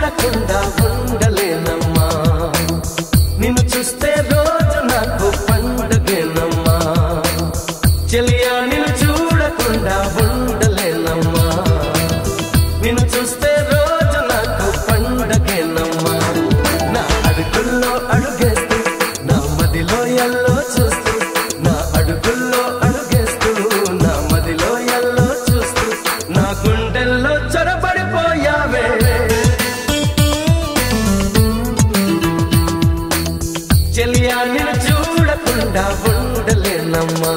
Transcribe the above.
చూడకుండా ఉండలేనమ్మా నిన్ను చూస్తే రోజు నాకు పండుగేనమ్మా చెలియా నిన్ను చూడకుండా ఉండలేనమ్మా నిన్ను చూస్తే రోజు నాకు పండుగేనమ్మా నా అడుగుల్లో అడుగేస్తూ నా మదిలో ఎల్లో చూస్తూ నా అడుగుల్లో అడుగేస్తూ నా మదిలో ఎల్లో చూస్తూ నా గుండెల్లో చొరబడిపోయావే చెలియా నిన్ను చూడకుండా ఉండలేనమ్మా